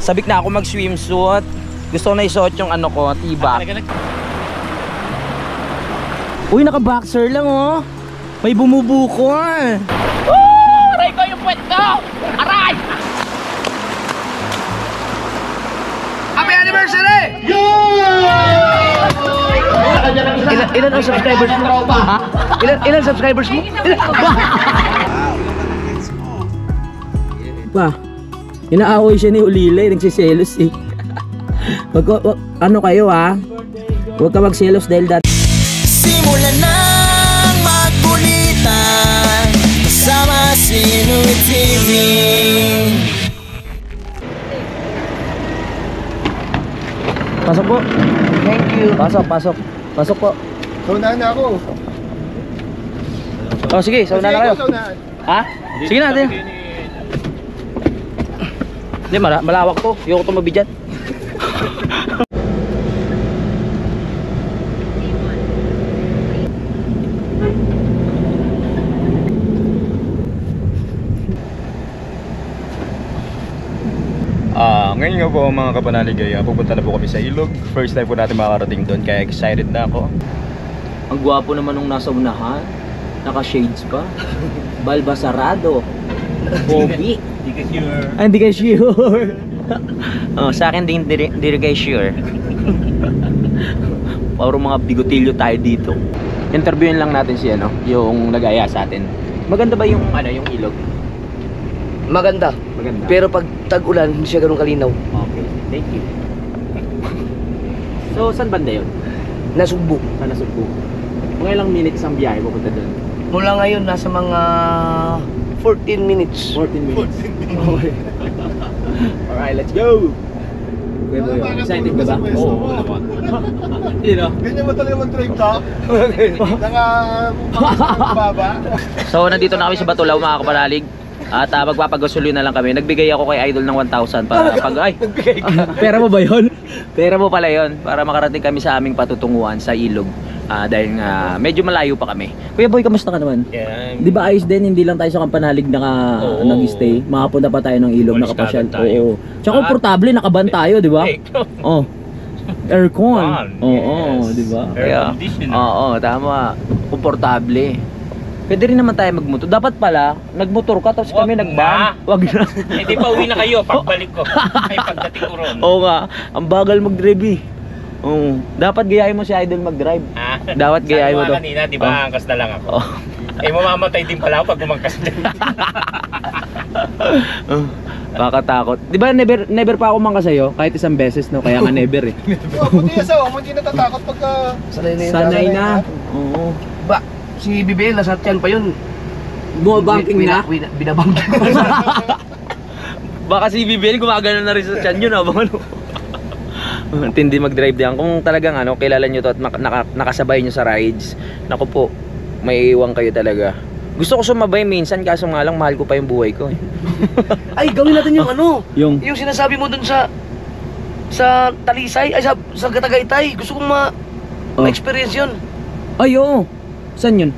Sabik na ako mag-swimsuit. Gusto ko na isuot yung ano ko, tibak. Uy, naka-boxer lang oh. May bumubukol. Aray ko yung puwet ko! Aray! Happy anniversary! Ilan ang subscribers mo? Ha? Ilan subscribers mo? Pa, inaaway siya ni Ulilay, nagsiselos eh. Ano kayo ha? Huwag ka magselos dahil dati. Simulan ng magkulitan kasama si Inuit TV. Pasok po. Thank you. Pasok. Pasok po. Saunahan na ako. Oh, sige, sauna na kayo. Saunahan. Ha? Sige natin. Hindi, malawak to. Ayoko to mabidyan. Ngayon nga po mga kapanaligaya, pupunta na po kami sa Ilog. First time po natin makakarating doon, kaya excited na ako. Ang gwapo naman nung nasa unahan. Naka-shades pa. Balbasarado. Bobby. Hindi ka sure. Ay, hindi ka sure. Oh, sa akin din hindi ka sure. Puro mga bigotilyo tayo dito. Interviewin lang natin si ano, yung nag-aya sa atin. Maganda ba yung ano, yung ilog? Maganda. Maganda. Pero pag tag-ulan, hindi siya ganun kalinaw. Okay, thank you. So, saan banda yun? Nasugbo. Sa Nasugbu. Mga ilang minutes ang biyahe pupunta doon? Mula ngayon, nasa mga 14 minutes. 14 minutes. Okay. Alright, let's go! Kuya Boy, excited ka ba? Oo naman. You know? Ganyan mo talaga mag-drive ka? Baba. So, nandito na kami sa Batulaw mga kapanalig. At magpapagasolyo na lang kami. Nagbigay ako kay Idol ng 1,000 para pag ay. Pera mo ba 'yon? Pera mo pala 'yon para makarating kami sa aming patutunguhan sa ilog. Dahil nga medyo malayo pa kami. Kuya Boy, kamusta ka naman? Yeah. 'Di ba ayos din, hindi lang tayo sa Kampanalig nag-stay. Makapunta pa tayo ng ilog, nakapasyal. Oo. Tsaka komportable, nakaban tayo, 'di ba? Oh. Aircon. Oo, 'di ba? Air conditioner. Oo, tama. Komportable. Pwede rin naman tayo magmotor. Dapat pala, nagmotor ka tapos kami nag-van. Wag na. Hindi pa uwi na kayo pagbalik ko. Ay pagdating ko ron. Oo nga, ang bagal mag-drive eh. Oo. Dapat gayahin mo si Idol mag-drive. Dapat gayahin mo to. Kanina, di ba, angkas na lang ako. Mamamatay din pala ako pag umangkas din. Kakatakot. Di ba never pa ako mangka sa'yo? Kahit isang beses, no? Kaya nga never eh. Buti yan sa hindi natatakot pagka... Sanay na. Oo. Ba, si BBL nasa tiyan pa yun. Banking na? Binabanking. Baka si BBL gumagano na rin sa tiyan yun, abang ano. Tindi mag-drive diyan. Kung talagang ano, kilala nyo to at nakasabay nyo sa rides, naku po, may iwan kayo talaga. Gusto ko sumabay minsan, kaso nga lang mahal ko pa yung buhay ko eh. Ay, gawin natin yung ano. Yung sinasabi mo dun sa Talisay, ay sa Gatagaytay. Gusto kong ma-experience yun. Ay, oo. Saan yun?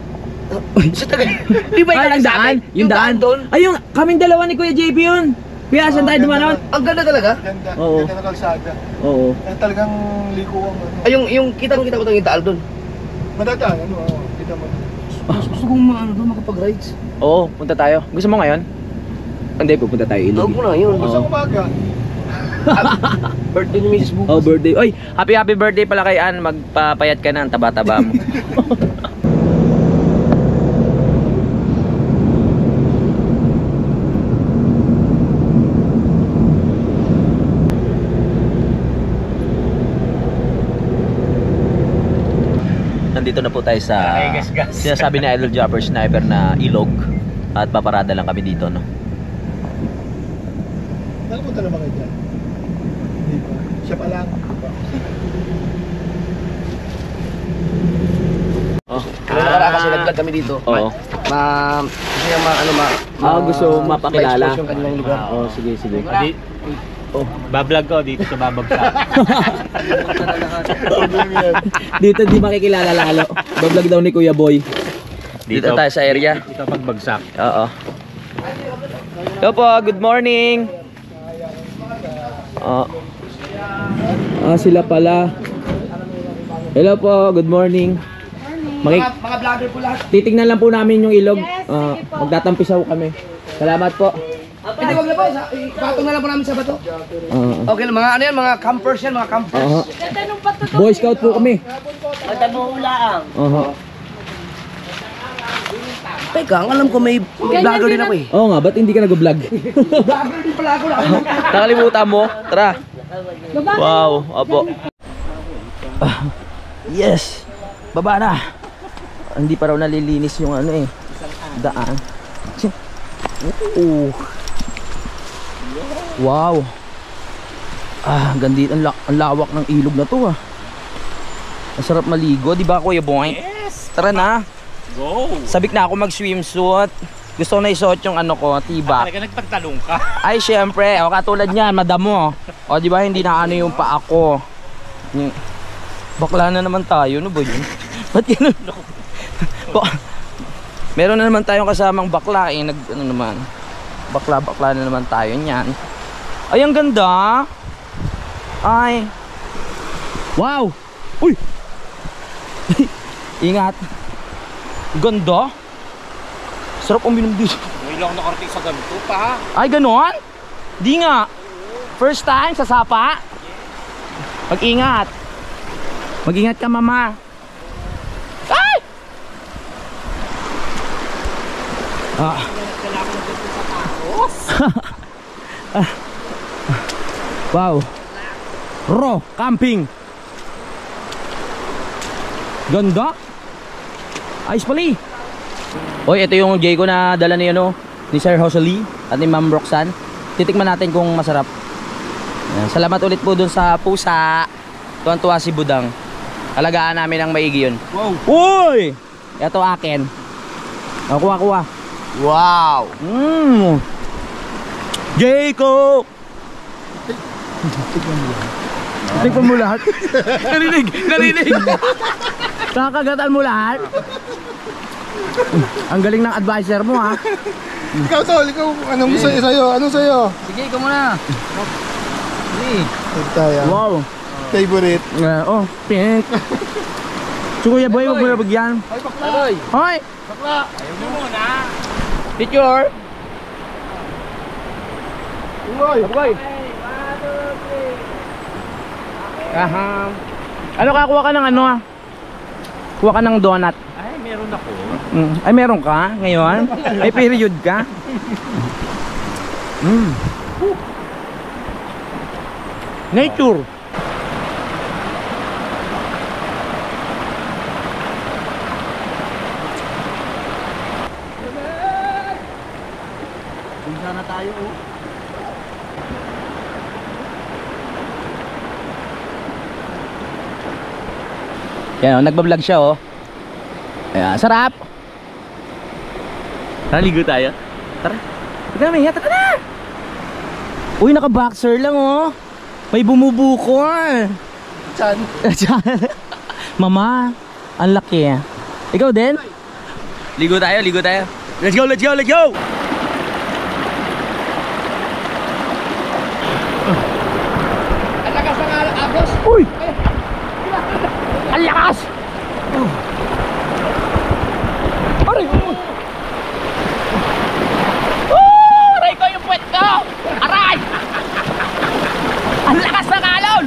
Sa Tagay. Di ba ang daan? Yung daan doon? Ay, yung kaming dalawa ni Kuya JP yun. Kuya, saan tayo dumanon? Ang ganda talaga. Oo. Ganda na kalsada. Oo. Talagang liko ang ano. Ay, yung kita ko yung taal doon. Madadaan, kita mo. Gusto kong makapag-rides. Oo, punta tayo. Gusto mo ngayon? Hindi, pupunta tayo ilog. Huwag mo na yun. Gusto ko umaga. Birthday ni Mrs. Bukas. Oh, birthday. Oy, happy birthday pala kay Ann. Magpapayat ka na ang taba-taba mo. Nandito na po tayo sa sinasabi ni Idol Jumper Sniper na ilog. At paparada lang kami dito, no? Nakapunta na ba kayo dyan? Hindi pa. Siya pa lang. Kasi nag-vlog kami dito. Oo. Gusto niya gusto mapakilala. ma-expose yung kanilang lugar. Oo, sige. Bablog ko dito sa babagsak. Dito di makikilala lalo. Bablog daw ni Kuya Boy. Dito tayo sa area. Dito pagbagsak. Oo. Hello po, good morning. Sila pala. Hello po, good morning. Mga vlogger po lahat. Titignan lang po namin yung ilog. Magtatampisaw kami. Salamat po. Hindi, wag na po. Patong na lang po namin sa bato. Okay lang, mga ano yan, mga campers yan, mga campers. Boy Scout po kami. Teka, ang alam ko may vlogger din ako eh. Oo nga, ba't hindi ka nag-vlog? Vlogger din pala ako. Nakalimutan mo? Tara. Wow, apo. Yes. Baba na. Hindi pa raw nalilinis yung ano eh. Daan. Wow. Gandito ang lawak ng ilog na to ah. Masarap maligo, di ba Kuya Boy? Yes. Tara na. Go! Sabik na ako mag-swimsuit. Gusto ko na isuot yung ano ko, tibak. Talaga nagpagtalong ka. Ay, syempre. O, katulad niyan, madamo. O, di ba hindi na ano yung paa ko. Bakla na naman tayo. Ano ba yun? Ba't yun? Meron na naman tayong kasamang bakla eh. Ano naman. Bakla na naman tayo niyan. Ay, ang ganda. Ay. Wow. Uy. Ingat. Ganda. Sarap uminom dito. Ngayon lang nakarating sa ganito pa. Ay, ganon? Di nga. First time sa Sapa? Mag-ingat. Mag-ingat ka, mama. Ay! Wow. Raw camping. Ganda. Ayos pala eh. Oy, ito yung Jayco na dala ni ni Sir Josely at ni Ma'am Roxanne. Titikman natin kung masarap. Ayan. Salamat ulit po dun sa pusa. Tuwan-tuwa si Budang. Alagaan namin ang maigi yun. Wow. Uy! Ito akin. Kuha. Wow. Jayco! Tikman mo lahat. Narinig. Kakagatan mo lahat. Ang galing ng advisor mo ha. Ikaw tol, anong sa'yo? Anong sa'yo? Sige, ikaw muna. Sige. Tayo. Wow. Favorite. Pink. Si Kuya Boy, wag mo na bagyan. Aroy. Hoy! Ayaw mo muna. Teacher! Aroy. Aha. Ano kakuha ka ng ano ah? Kuha ka ng donut. Ay, meron ako. Ay, meron ka ngayon? May period ka? Nature. Punta na tayo oh. Yan, nagbablog siya oh. Ayan, sarap. Naligo tayo. Tara. Tara na, tara na. Uy, naka-boxer lang oh. May bumubukol. Chan. Mama, ang laki. Ikaw din? Ligo tayo. Let's go. Ang lakas ng agos. Uy! Ang lakas! Aray! Aray ko yung puwet ko! Aray! Ang lakas ng alon!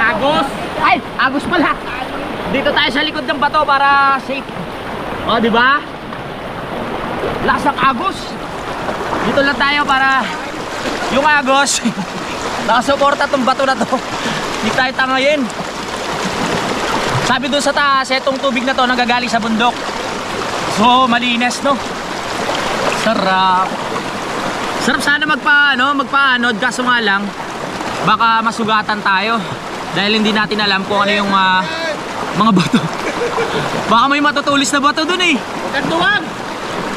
Agos! Ay! Agos pala! Dito tayo sa likod ng bato para safe. O, di ba? Lakas ng agos! Dito lang tayo para yung agos nakasuporta tong bato na to. Hindi tayo tangayin. Sabi doon sa taas, etong tubig na to nanggagaling sa bundok. So, malinis, no? Sarap. Sarap sana magpaanod, kaso nga lang baka masugatan tayo dahil hindi natin alam kung ano yung mga bato. Baka may matutulis na bato doon eh. Kanduwag!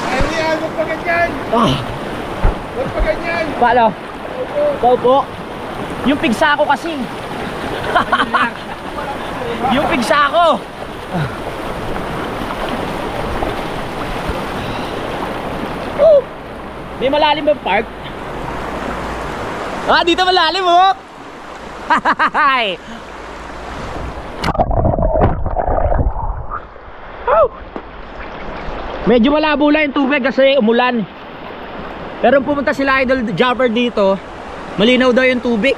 Ay, huwag pa ganyan. Huwag pa ganyan. Paano? Opo. Yung pigsa ko kasi. Yung pigsa ko. May malalim bang park? Ah, dito malalim oh. Hi. Oh. Medyo malabo lang yung tubig kasi umulan. Pero pumunta sila Idol Jumper dito, malinaw daw yung tubig.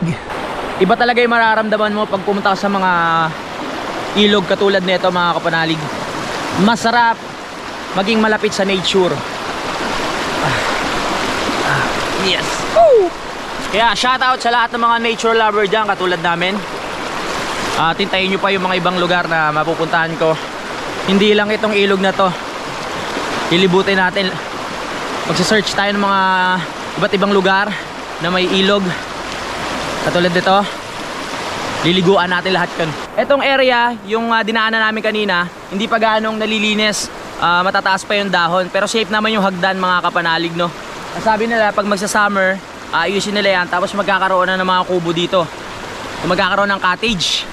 Iba talaga yung mararamdaman mo pag pumunta ka sa mga ilog katulad nito mga kapanalig. Masarap maging malapit sa nature. Yes. Woo! Kaya shoutout sa lahat ng mga nature lover dyan katulad namin. Tintayin nyo pa yung mga ibang lugar na mapupuntahan ko. Hindi lang itong ilog na to. Ilibutin natin. Magsa-search tayo ng mga iba't ibang lugar na may ilog katulad dito. Liliguan natin lahat yun. Etong area, yung dinaanan namin kanina, hindi pa ganong nalilinis. Matataas pa yung dahon. Pero safe naman yung hagdan mga kapanalig, no? Sabi nila pag magsa-summer, ayusin nila yan. Tapos magkakaroon na ng mga kubo dito. Magkakaroon ng cottage.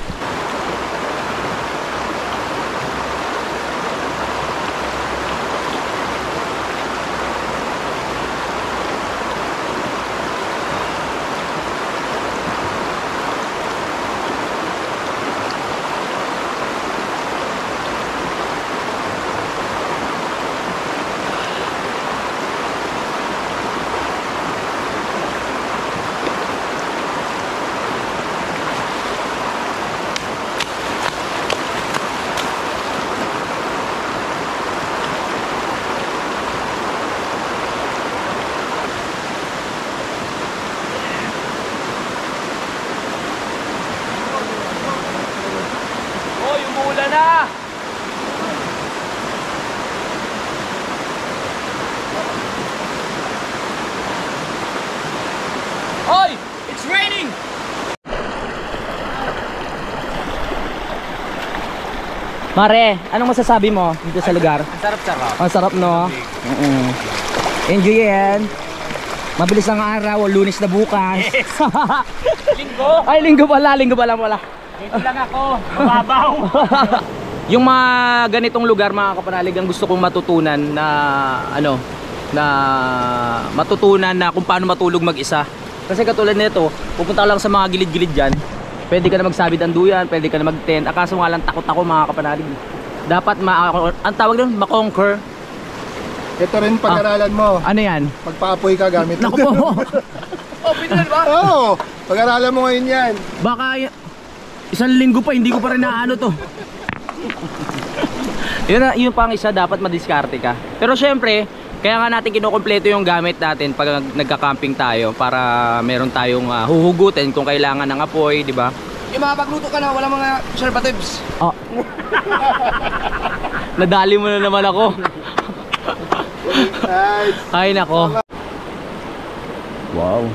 Na. Oy, it's raining. Mare, anong masasabi mo dito sa lugar? Ang sarap-sarap. Ang sarap, no? Enjoy yan. Mabilis ang araw, Lunes na bukas. Linggo. Ay, linggo lang wala. Dito lang ako, mababaw. Yung mga ganitong lugar mga kapanalig, ang gusto kong matutunan na matutunan na kung paano matulog mag-isa. Kasi katulad nito, pupunta ka lang sa mga gilid-gilid dyan, pwede ka na magsabit ang duyan, pwede ka na mag-tent. Akaso nga lang takot ako mga kapanalig. Dapat ang tawag doon, makonquer. Ito rin pag-aralan mo. Ano yan? Magpaapoy ka gamit. Naku po. Oh, pinunod ba? Oo, pag-aralan mo ngayon yan. Baka isang linggo pa hindi ko pa rin naano to. Yun pang isa, dapat madiskarte ka. Pero syempre, kaya nga natin kinukumpleto yung gamit natin pag nagka-camping tayo para meron tayong huhugutin kung kailangan ng apoy, di ba? Yung mga pagluto ka na, wala mga preservatives. Oh. Nadali mo na naman ako. Nice. Ay nako. Wow.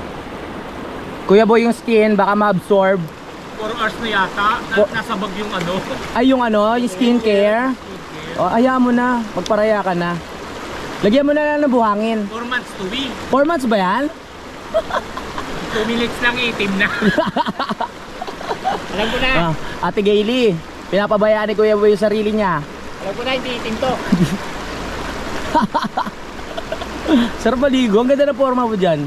Kuya Boy, yung skin baka ma-absorb. 4 hours na yata, nasabag yung ano. Ay yung yung skincare. O hayaan mo na, magparaya ka na. Lagyan mo na lang ng buhangin. 4 months to be. 4 months ba yan? 2 minutes lang itim na. Alam ko na. Ate Gaily, pinapabayaan ni Kuya Boy yung sarili niya. Alam ko na, hindi itim to. Sarap maligo, ang ganda na forma mo dyan.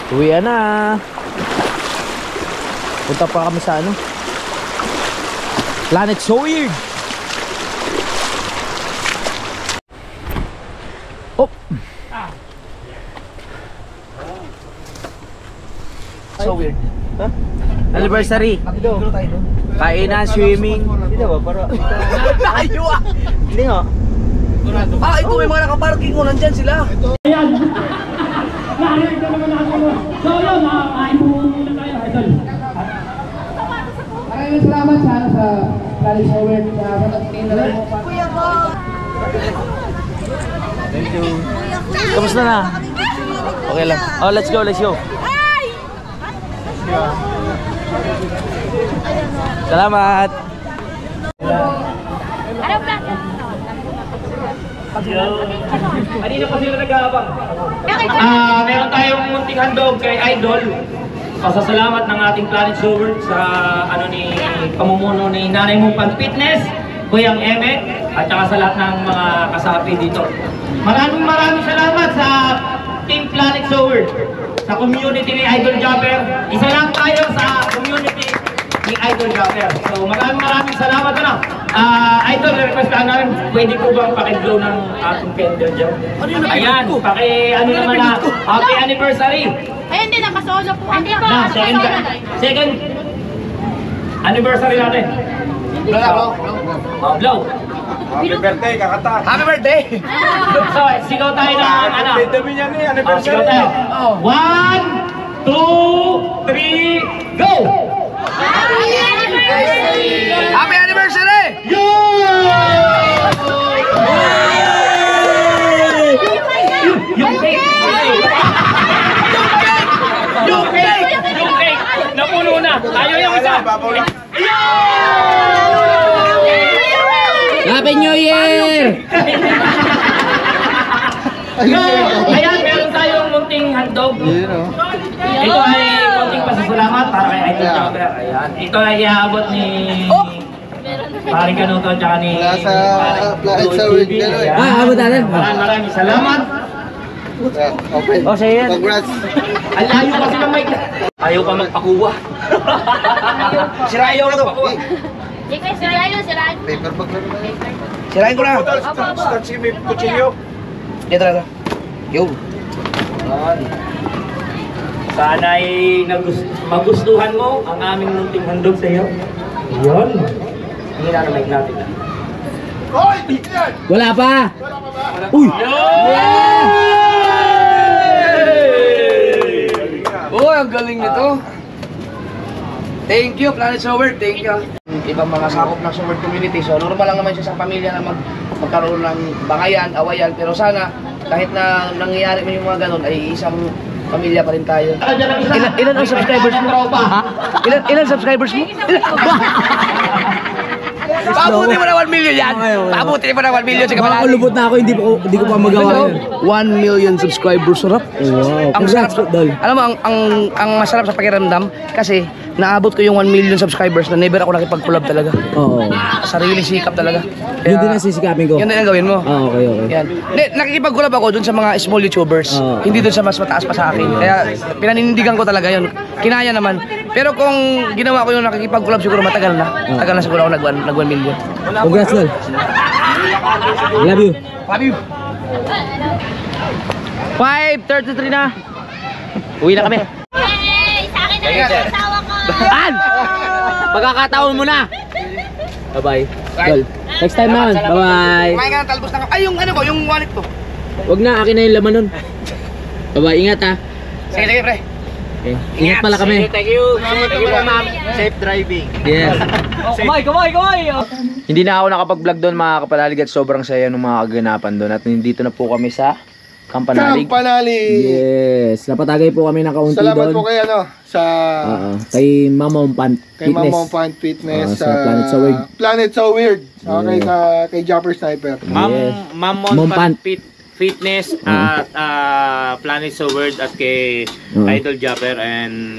Uwi na. Punta pa kami sa Planet Sawyer. Oh. So weird. Huh? Anniversary. Magduro tayo doon. Kainan, swimming. Hindi ba? Para Tayo ah! hindi nga. Ito may mga nakaparking ko, nandyan sila. Maraming salamat sa Planet Sawyer sa pagtingin mo pa. Kuya ko. Thank you. Kamusta na? Okay lang. Oh, let's go, let's go. Ay! Salamat. Kanina pa sila nag-aabang. Meron tayong munting handog kay Idol. Pasasalamat ng ating Planet Sower sa pamumuno ni Nanay Mumpan Fitness, Kuyang Emek, at saka sa lahat ng mga kasapi dito. Maraming salamat sa Team Planet Sower, sa community ni Idol Japper. Isa lang tayo sa community ni Idol Japper. So maraming salamat na. Idol, request ka namin, pwede po bang pakiblow ng ating candle dyan? Ayan, naman na, happy anniversary! Ay, hindi, nakasolo po. Hindi po, Na, second anniversary natin. Blow. Happy birthday, kakata. Happy birthday! So, sigaw tayo ng ano? Dami niya ni Sigaw anniversary. tayo. 1, 2, 3, go! Happy anniversary! Yung cake! Yung cake! Napuno na! Tayo yung isa! Happy New Year! Ayan, meron tayong munting handog. Ito ay konting pasasalamat para kay Idol Japper. Ayan. Ito ay iaabot ni Paring Kanuto at saka ni Planet Sower, gano'n eh. Abot natin. Maraming salamat. Okay. O, sige yan. Congrats. Ang layo kasi ng mic. Ayaw pa magpakuha. Sirain ko na to. Sirayon. Paper bag na naman. Sirain ko na. Start sige, may kutsilyo. Dito na. Yo. Sana ay magustuhan mo ang aming munting handog sa iyo. Yun. Hindi na mic natin. Hoy! Yan! Wala pa! Uy! Oh, ang galing nito. Thank you, Planet Sower. Thank you. Ibang mga sakop ng Sower community. So, normal lang naman siya sa pamilya na magkaroon ng bangayan, awayan. Pero sana, kahit na nangyayari mo yung mga ganun, ay isang pamilya pa rin tayo. Ilan ang subscribers mo? Ha? Ilan subscribers mo? Pabuti mo na 1 million yan! Pabuti mo na 1 million sa Baka kapalaran. kulubot na ako, hindi ko pa magawa yun. 1 million subscribers, sarap. Wow, Ang sarap, congrats, Dol. alam mo, ang masarap sa pakiramdam, kasi naabot ko yung 1 million subscribers na never ako nakipag-collab talaga. Oo. Sarili sikap talaga. Yun din ang sisikapin ko. Yun din ang gawin mo. Okay. Yan. Nakikipag-collab ako dun sa mga small YouTubers. Oo. Hindi dun sa mas mataas pa sa akin. Kaya pinaninindigan ko talaga yun. Kinaya naman. Pero kung ginawa ko yung nakikipag-collab, siguro matagal na. Tagal na siguro ako nag 1 million. Congrats, Dol. Love you. Love you. 5:33 na. Uwi na kami. Hey, sa akin na yung asawa ko. An! Pagkakataon mo na. Bye-bye. Dol. Next time naman. Bye-bye. Kumain ka ng talbos na. Ay, yung ano ko, yung wallet ko. Wag na, akin na yung laman nun. Bye-bye. Ingat ha. Sige, pre. Okay. Ingat pala kami. Thank you, ma'am. Safe driving. Yes. Kumay! Hindi na ako nakapag-vlog doon mga kapalalig at sobrang saya ng mga kaganapan doon. At nandito na po kami sa Kampanalig. Kampanalig. Yes. Napatagay po kami ng kaunti Salamat doon. po kay ano, sa Kay Mama Mumpan kay Fitness. Mama Fan Fitness Sa Planet So Weird. Planet So Weird. Okay, Yeah. kay Jumper Sniper. Yes. Mamon Mumpan. Fitness at Planet So Weird at kay Idol Japper and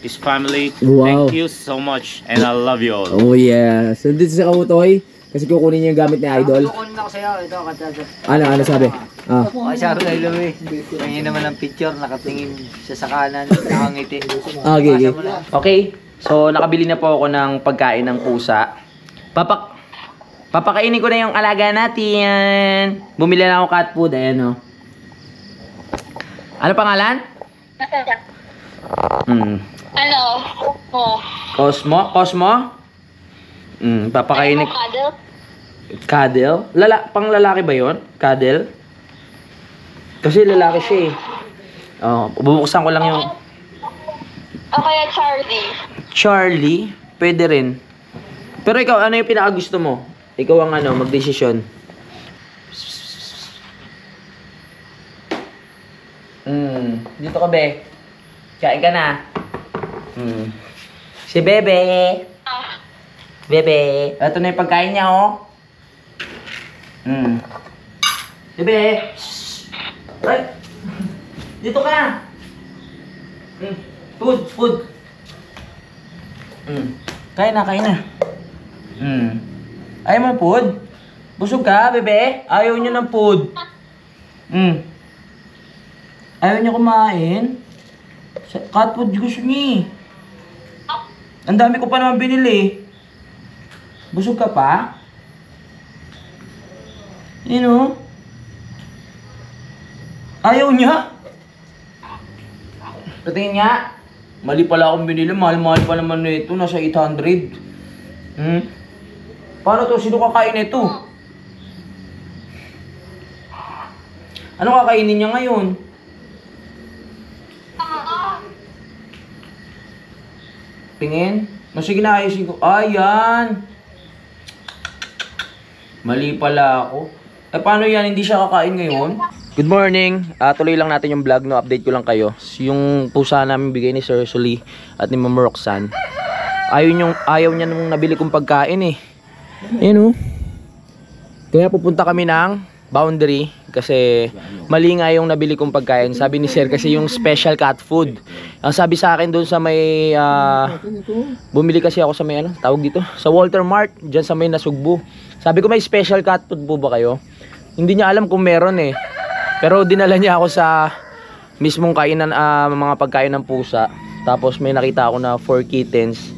his family. Wow. Thank you so much and I love you all. Oh yeah. So dito sa Kamutoy, kasi kukunin niya yung gamit ni Idol. Kukunin ako sa'yo. Ito, katsa. Ano sabi? Ay, sabi kay Louie. Pahingin naman ng picture, nakatingin siya sa kanan, nakangiti. Okay. Okay, so nakabili na po ako ng pagkain ng pusa. Papakainin ko na yung alaga natin. Bumili na ako cat food, ayan o. Ano pangalan? Ano? Oh. Cosmo? Papakainin. Cuddle? Cuddle? Pang lalaki ba yon? Cuddle? Kasi lalaki siya eh. Oh, bubuksan ko lang yung... O kaya Charlie? Charlie? Pwede rin. Pero ikaw, ano yung pinakagusto mo? Ikaw ang magdesisyon. Dito ka, be. Kain ka na. Si Bebe. Bebe. Ito na yung pagkain niya, oh. Bebe! Ay! Dito ka! Food! Kain na. Ayaw mo food? Busog ka, bebe? Ayaw niyo ng food? Ayaw niyo kumain? Cat food gusto niya. Ang dami ko pa naman binili. Busog ka pa? Ayaw niya? Patingin nga. Mali pala akong binili. Mahal-mahal pa naman nito. Nasa 800. Paano to? Sino kakain nito? Ano kakainin niya ngayon? Tingin? Sige na, ayusin ko. Ayan! Mali pala ako. Paano yan? Hindi siya kakain ngayon? Good morning. Tuloy lang natin yung vlog, no? Update ko lang kayo. Yung pusa namin bigay ni Sir Sully at ni Ma'am Roxanne. Ayaw niya nung nabili kong pagkain eh. Kaya pupunta kami ng Boundary kasi mali nga yung nabili kong pagkain. Sabi ni Sir kasi yung special cat food. Ang sabi sa akin doon sa may bumili kasi ako sa may tawag dito, sa Walter Mart, diyan sa may Nasugbu. Sabi ko may special cat food po ba kayo? Hindi niya alam kung meron eh. Pero dinala niya ako sa mismong kainan, mga pagkain ng pusa. Tapos may nakita ako na 4 kittens.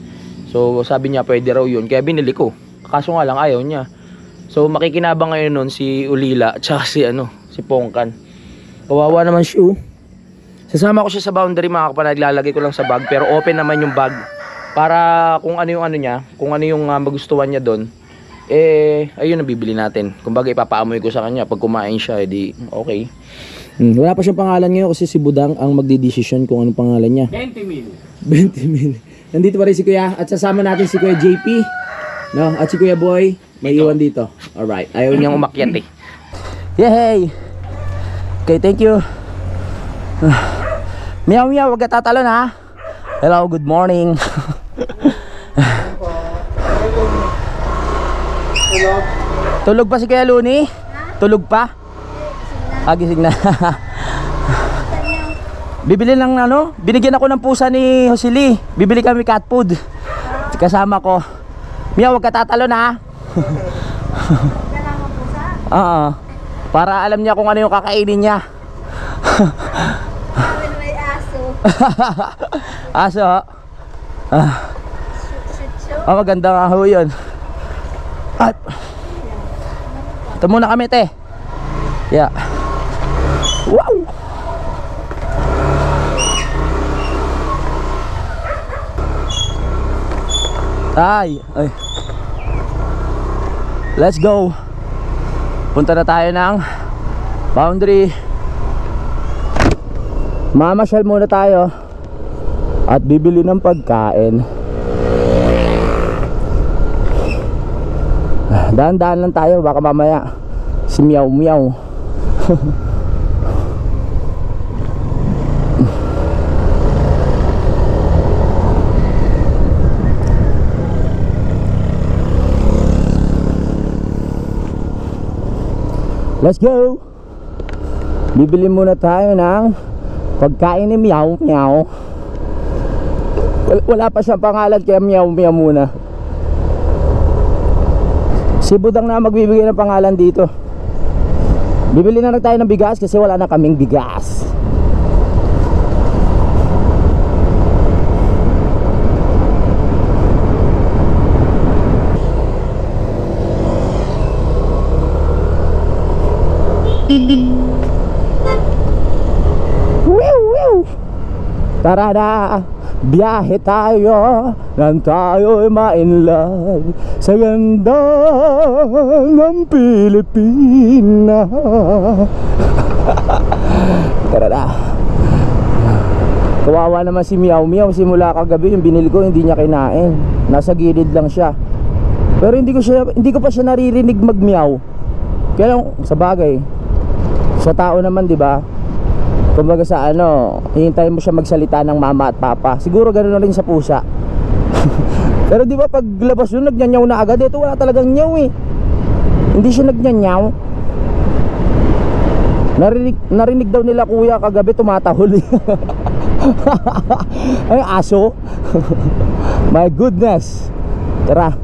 So sabi niya pwede raw yun. Kaya binili ko. Kaso nga lang ayaw niya. So makikinabang ngayon nun si Ulila at saka si Pongkan. Kawawa naman siya. Sasama ko siya sa Boundary mga kapatid. Lalagay ko lang sa bag. Pero open naman yung bag. Para kung ano yung niya. Kung ano yung magustuhan niya doon. Ayun ang bibili natin. Kumbaga ipapaamoy ko sa kanya. Pag kumain siya, edi okay. Wala pa siyang pangalan ngayon kasi si Budang ang magdidesisyon kung anong pangalan niya. 20 mil. Nandito pa rin si Kuya. At sasama natin si Kuya JP. No? At si Kuya Boy. May iwan dito. Alright. Ayaw niyang umakyat eh. Yay! Okay, thank you. Meow meow, wag ka tatalon ha. Hello, good morning. Tulog pa si Kuya Luni? Tulog pa? Gising na. Bibili lang binigyan ako ng pusa ni Josely. Bibili kami cat food. Kasama ko. Mia, wag ka tatalon ha. Oo. Para alam niya kung ano yung kakainin niya. May aso. Aso. Maganda nga ho yun. At ito muna kami te. Yeah. Wow. Ay. Let's go. Punta na tayo ng Boundary. Mamasyal muna tayo at bibili ng pagkain. Dahan-dahan lang tayo, baka mamaya si Meow Meow. Let's go. Bibili muna tayo ng pagkain ni Meow Meow. Wala pa siyang pangalan kaya Meow Meow muna. Si Budang na magbibigay ng pangalan dito. Bibili na lang tayo ng bigas kasi wala na kaming bigas. Tara na, biyahe tayo nang tayo'y ma-in-love sa ganda ng Pilipinas. Tara na. Kawawa naman si Meow Meow. Simula kagabi yung binili ko hindi niya kinain. Nasa gilid lang siya. Pero hindi ko pa siya naririnig mag-meow. Kaya lang, sa bagay, sa tao naman, di ba? Kumbaga sa hihintayin mo siya magsalita ng mama at papa. Siguro gano'n na rin sa pusa. Pero di ba pag labas yun, nagnyanyaw na agad. Ito wala talagang nyaw eh. Hindi siya nagnyanyaw. Narinig daw nila kuya kagabi tumatahol. Ay, aso. My goodness. Tara.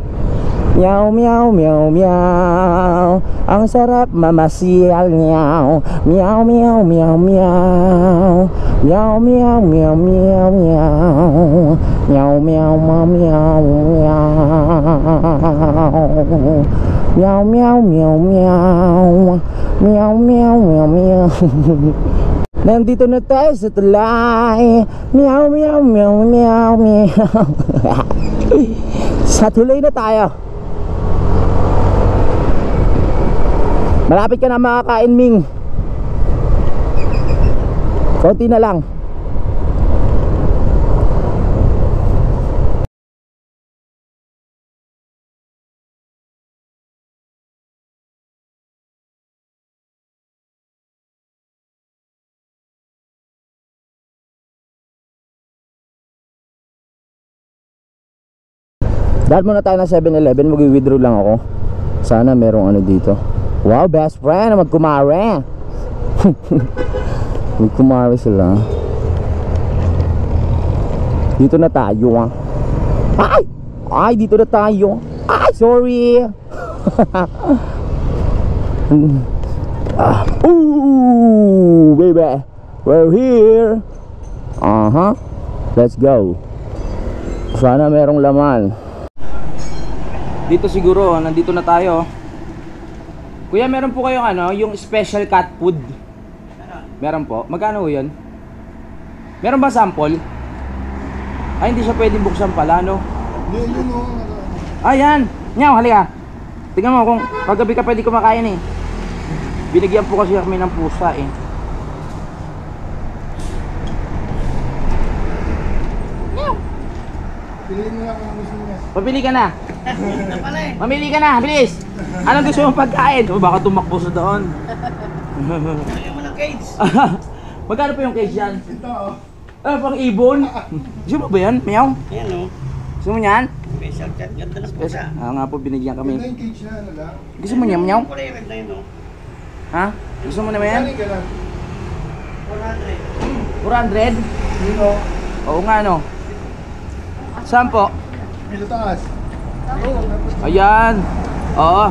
Meow, meow, meow, meow. Ang sarap mamasyal, meow. Meow, meow, meow, meow. Meow, meow, meow, meow, meow. Meow, meow, meow, meow, meow. Meow, meow, meow, meow. Meow, meow, meow, meow. Nandito na tayo sa tulay. Meow, meow, meow, meow, meow. Sa tulay na tayo. Malapit ka na makakain, Ming. Konti na lang. Dahil muna tayo ng 7-Eleven, mag-withdraw lang ako. Sana merong ano dito. Wow, best friend, magkumare. Magkumare sila. Dito na tayo. Ay! Ay, dito na tayo. Ay, sorry. Ooh, baby. We're here. Let's go. Sana merong laman. Dito siguro, nandito na tayo. Kuya, meron po kayong ano, yung special cat food? Meron po. Magkano yun? Meron ba sample? Ay, hindi siya pwedeng buksan pala, no? Ayan! Nyaw, halika. Tingnan mo kung paggabi ka pwede kumakain eh. Binigyan po kasi kami ng pusa eh. Piliin mo lang kung gusto niya. Pabili ka na. Mamili ka na, bilis. Anong gusto mong pagkain? O baka tumakbo sa doon. Ayaw mo ng cage. Magkano po yung cage yan? Ito oh. Ah, pang ibon. Gusto mo ba yan? Meow? Ayan o. Gusto mo yan? Special cat. Ganda na po siya. Nga po, binigyan Ito kami. yung cage na ano lang. Gusto mo niya, meow? Kulay red na yun o. Ha? Gusto mo na ba yan? Saan ka lang? 400. 400? Dito. Oo nga no. Saan po? Dito taas. Ayan. Oo.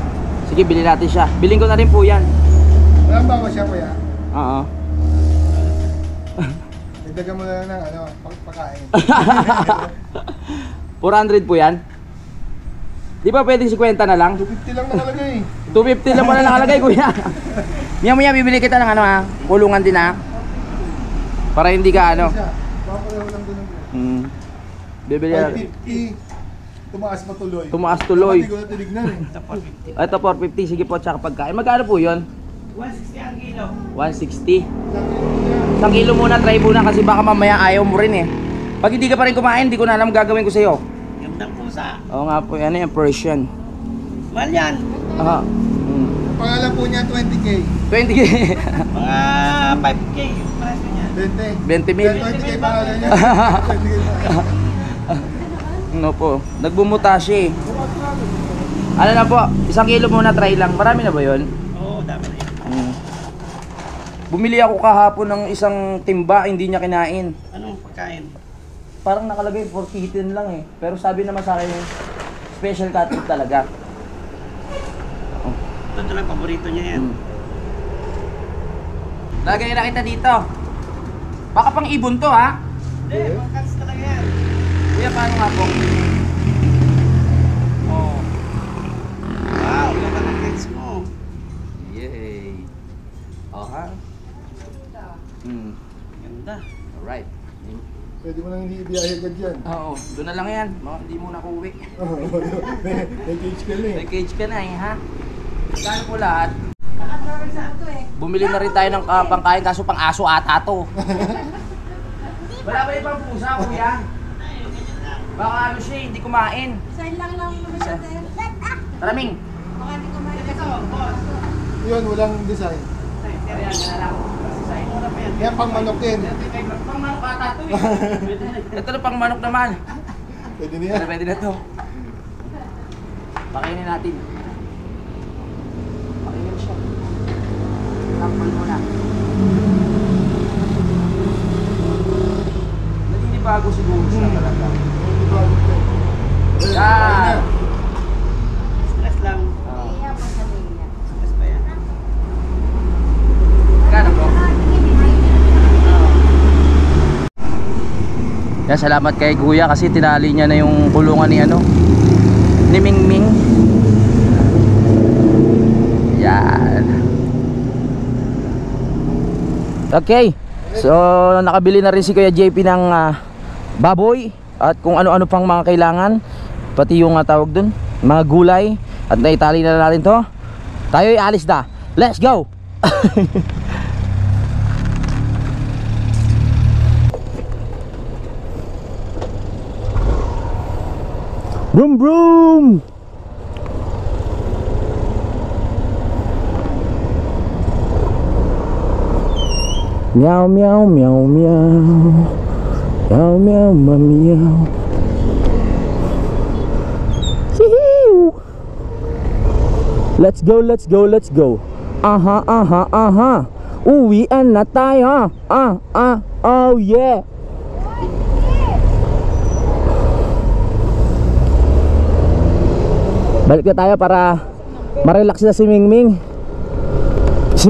Sige, bilhin natin siya. Bilhin ko na rin po yan. Walang bawas siya kuya. Oo. Dagdagan mo na lang ng ano, pagpakain. 400 po yan. Di ba pwedeng 50 na lang? 250 lang nakalagay. 250 lang pala nakalagay, kuya. Miya, bibili kita ng ano ha. Kulungan din ha. Para hindi ka ano. Isa. Baka pareho lang din ang Bibili na. 550. Tumaas pa tuloy. Tumaas tuloy. Hindi ko na tinignan eh. Ito 450. Sige po, tsaka pagkain. Magkano po yun? 160 ang kilo. 160. Isang kilo muna, try muna kasi baka mamaya ayaw mo rin eh. Pag hindi ka pa rin kumain, hindi ko na alam gagawin ko sa'yo. Gandang pusa. Oo nga po, ano yung Persian. Mahal yan. Aha. Pangalan po niya 20k. 20k. Mga 5K. Price niya. 20. 20 mil. 20k pangalan niya. 20k pangalan. Ano po, nagbumuta siya eh. Ano na po, isang kilo muna, try lang. Marami na ba yun? Oo, dami na yan. Bumili ako kahapon ng isang timba, hindi niya kinain. Anong pagkain? Parang nakalagay 4 lang eh. Pero sabi naman sa akin, special cat food talaga. Ito lang, paborito niya yan. Lagay na kita dito. Baka pang ibon to ha. Hindi, mga cats talaga yan. Kuya, paano nga po? Oh. Wow, ganda ng cats mo. Yay. Oh ha? Ganda. Alright. Pwede mo lang hindi ibiyahe agad yan. Oo, doon na lang yan. Baka hindi mo na kuwi. May cage ka lang eh. May cage ka na eh ha. Kano po lahat? Bumili na rin tayo ng pangkain kaso pang aso ata to. Wala ba ibang pusa, kuya? Baka ano siya, hindi kumain. Sign lang naman natin. Taraming. Baka hindi kumain. Yun, walang design. Ayan, yan na lang. Yan pang manok din. Pang manok ata to eh. Ito na pang manok naman. Pwede na yan. Pwede na to. Pakainin natin. Pakainin siya. Takpan mo na. Naninibago siguro siya talaga. Yan! Stress lang. Stress pa yan. Gana po? Kaya salamat kay Kuya kasi tinali niya na yung kulungan ni ano, ni Mingming. Yan. Okay. So nakabili na rin si Kuya JP ng baboy at kung ano-ano pang mga kailangan, pati yung tawag dun, mga gulay, at naitali na natin to. Tayo'y alis na. Let's go. Vroom vroom. Meow meow meow meow. Meow meow meow meow. Hihiu. Let's go, let's go, let's go. Aha, aha, aha. Uwian na tayo. Oh yeah. Balik na tayo para ma-relax na si Mingming. Si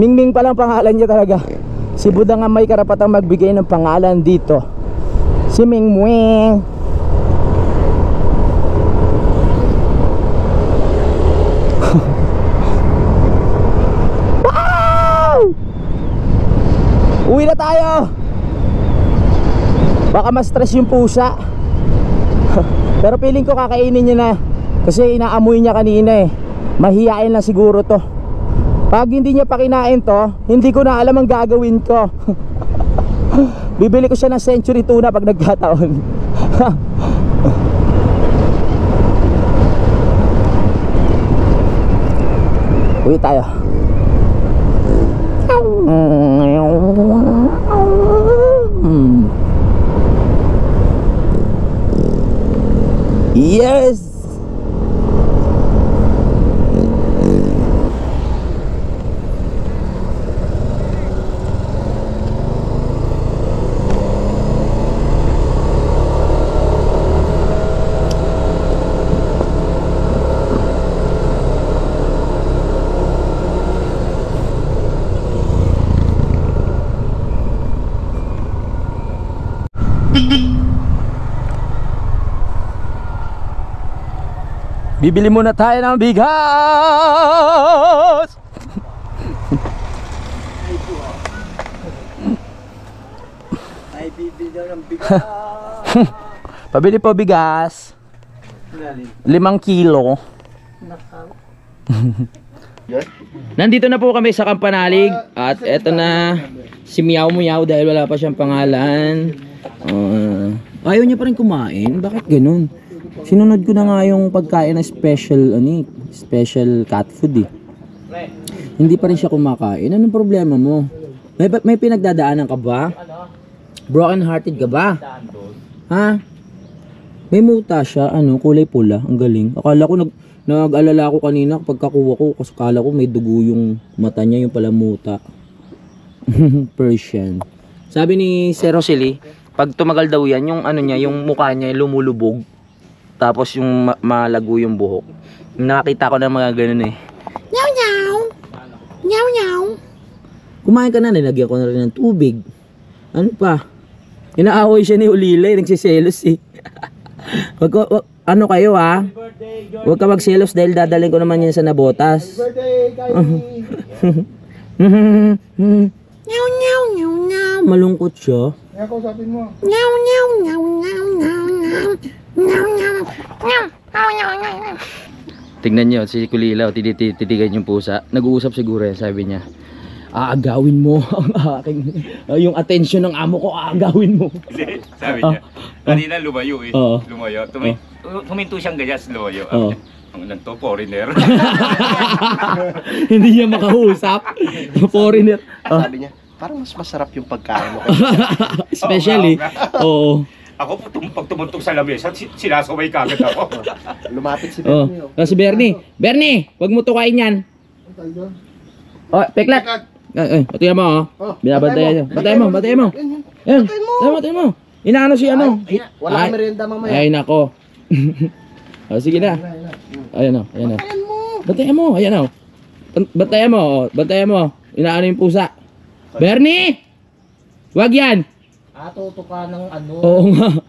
Mingming pa lang pangalan niya talaga. Si Buddha nga may karapatang magbigay ng pangalan dito. Si Mingming. Wow! Uwi na tayo. Baka ma-stress yung pusa. Pero feeling ko kakainin niya na. Kasi inaamoy niya kanina eh. Mahihain lang siguro to. Pag hindi niya pa kinain to, hindi ko na alam ang gagawin ko. Bibili ko siya ng century tuna pag nagkataon. Uwi tayo. Yes. Bibili muna tayo ng bigas. Ay, bibili daw ng bigas. Pabili po bigas. 5 kilo. Nandito na po kami sa Kampanalig. At eto na si Meow Meow dahil wala pa siyang pangalan. Ayaw niya pa rin kumain. Bakit ganun? Sinunod ko na nga yung pagkain na special cat food eh. Hindi pa rin siya kumakain. Anong problema mo? May pinagdadaanan ka ba? Broken hearted ka ba? Ha? May muta siya, kulay pula, ang galing. Akala ko nag-alala ako kanina kapag kakuha ko kasi akala ko may dugo yung mata niya, yung pala muta. Persian. Sabi ni Sir Rosely, pag tumagal daw yan, yung yung mukha niya lumulubog. Tapos yung malago yung buhok. Nakakita ko ng mga ganun eh. Nyaw nyaw. Nyaw nyaw. Kumain ka na, nilagyan ko na rin ng tubig. Ano pa? Inaaway siya ni Ulile, nagsiselos eh. Ano kayo ha? Huwag ka magselos dahil dadalhin ko naman yan sa nabotas. Nyaw nyaw nyaw nyaw. Malungkot siya. Kaya kausapin mo. Nyaw nyaw nyaw nyaw nyaw nyaw. Tingnan nyo si Kulilaw, titigan yung pusa. Nag-uusap siguro yan, sabi niya, aagawin mo ang aking yung attention ng amo ko, aagawin mo. Sabi niya, kanina lumayo eh. Lumayo. Huminto siyang gayas, lumayo. Ang to, foreigner. Hindi niya makausap. Foreigner. Sabi niya, parang mas masarap yung pagkain mo. Especially, oo. Ako pag tumuntog sa lamesa, sinasaway kagad ako. Lumapit si Bernie. Si Bernie. Bernie, wag mo tukain yan. Oh, peklat. Tingnan mo, oh. Binabantayan niyo. Bantayan mo. Yan. Bantayan mo. Inaano si ano? Wala kang merienda mamaya. Ay, nako. Oh, sige na. Ayan o. Bantayan mo. Ayan o. Bantayan mo. Inaano yung pusa. Bernie! Wag yan! Toto ka ng ano. Oo nga.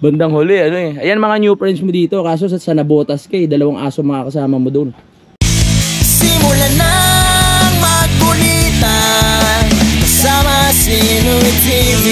Bandang huli, ano eh. Ayan mga new friends mo dito. Kaso sa nabotas ka eh. 2 aso mga kasama mo doon. Simulan ng magkulitan kasama si Nuit TV.